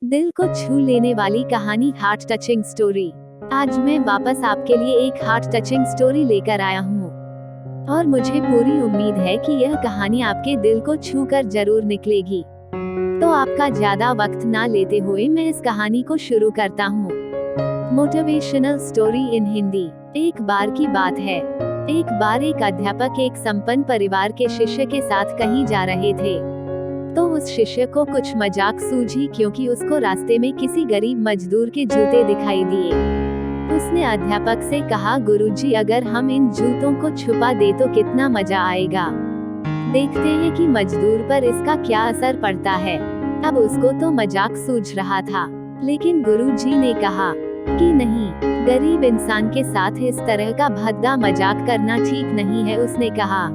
दिल को छू लेने वाली कहानी, हार्ट टचिंग स्टोरी। आज मैं वापस आपके लिए एक हार्ट टचिंग स्टोरी लेकर आया हूँ और मुझे पूरी उम्मीद है कि यह कहानी आपके दिल को छू कर जरूर निकलेगी। तो आपका ज्यादा वक्त ना लेते हुए मैं इस कहानी को शुरू करता हूँ। Motivational story in Hindi. एक बार की बात है। एक बार एक अध्यापक एक संपन्न परिवार के शिष्य के साथ कहीं जा रहे थे। तो उस शिष्य को कुछ मजाक सूझी, क्योंकि उसको रास्ते में किसी गरीब मजदूर के जूते दिखाई दिए। उसने अध्यापक से कहा, गुरुजी, अगर हम इन जूतों को छुपा दे तो कितना मजा आएगा। देखते हैं कि मजदूर पर इसका क्या असर पड़ता है। अब उसको तो मजाक सूझ रहा था, लेकिन गुरुजी ने कहा कि नहीं, गरीब इंसान के साथ इस तरह का भद्दा मजाक करना ठीक नहीं है। उसने कहा,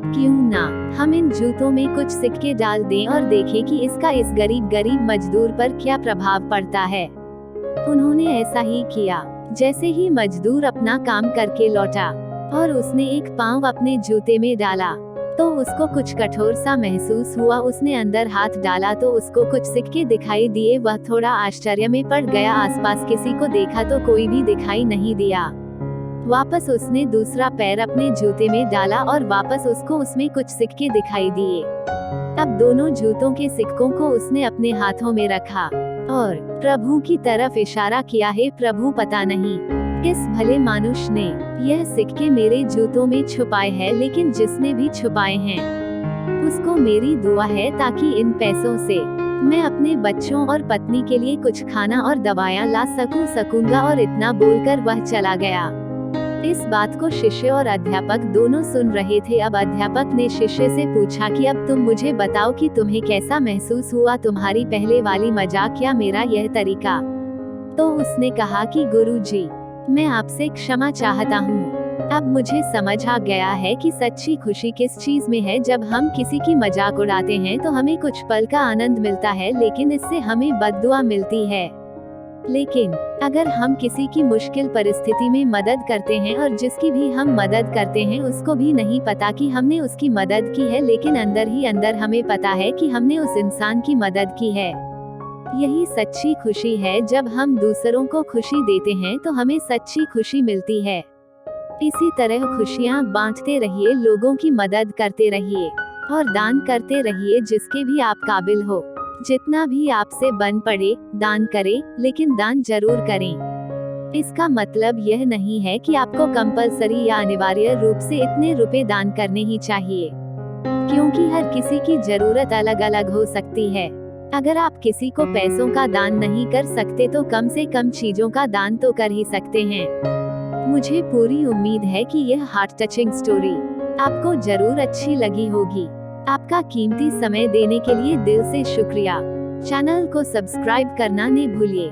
क्यों ना हम इन जूतों में कुछ सिक्के डाल दें और देखें कि इसका इस गरीब मजदूर पर क्या प्रभाव पड़ता है। उन्होंने ऐसा ही किया। जैसे ही मजदूर अपना काम करके लौटा और उसने एक पाँव अपने जूते में डाला तो उसको कुछ कठोर सा महसूस हुआ। उसने अंदर हाथ डाला तो उसको कुछ सिक्के दिखाई दिए। वह थोड़ा आश्चर्य में पड़ गया। आसपास किसी को देखा तो कोई भी दिखाई नहीं दिया। वापस उसने दूसरा पैर अपने जूते में डाला और वापस उसको उसमें कुछ सिक्के दिखाई दिए। अब दोनों जूतों के सिक्कों को उसने अपने हाथों में रखा और प्रभु की तरफ इशारा किया, हे प्रभु, पता नहीं किस भले मानुष ने यह सिक्के मेरे जूतों में छुपाए हैं, लेकिन जिसने भी छुपाए हैं उसको मेरी दुआ है ताकि इन पैसों से मैं अपने बच्चों और पत्नी के लिए कुछ खाना और दवाइयाँ ला सकूंगा। और इतना बोलकर वह चला गया। इस बात को शिष्य और अध्यापक दोनों सुन रहे थे। अब अध्यापक ने शिष्य से पूछा कि अब तुम मुझे बताओ कि तुम्हें कैसा महसूस हुआ, तुम्हारी पहले वाली मजाक या मेरा यह तरीका। तो उसने कहा कि गुरुजी, मैं आपसे क्षमा चाहता हूँ। अब मुझे समझ आ गया है कि सच्ची खुशी किस चीज में है। जब हम किसी की मजाक उड़ाते हैं तो हमें कुछ पल का आनंद मिलता है, लेकिन इससे हमें बद्दुआ मिलती है। लेकिन अगर हम किसी की मुश्किल परिस्थिति में मदद करते हैं और जिसकी भी हम मदद करते हैं उसको भी नहीं पता कि हमने उसकी मदद की है, लेकिन अंदर ही अंदर हमें पता है कि हमने उस इंसान की मदद की है। यही सच्ची खुशी है। जब हम दूसरों को खुशी देते हैं तो हमें सच्ची खुशी मिलती है। इसी तरह खुशियाँ बांटते रहिए, लोगों की मदद करते रहिए और दान करते रहिए जिसके भी आप काबिल हो। जितना भी आपसे बन पड़े दान करें, लेकिन दान जरूर करें। इसका मतलब यह नहीं है कि आपको कंपलसरी या अनिवार्य रूप से इतने रुपए दान करने ही चाहिए, क्योंकि हर किसी की जरूरत अलग अलग हो सकती है। अगर आप किसी को पैसों का दान नहीं कर सकते तो कम से कम चीजों का दान तो कर ही सकते हैं। मुझे पूरी उम्मीद है कि यह हार्ट टचिंग स्टोरी आपको जरूर अच्छी लगी होगी। आपका कीमती समय देने के लिए दिल से शुक्रिया। चैनल को सब्सक्राइब करना न भूलिए।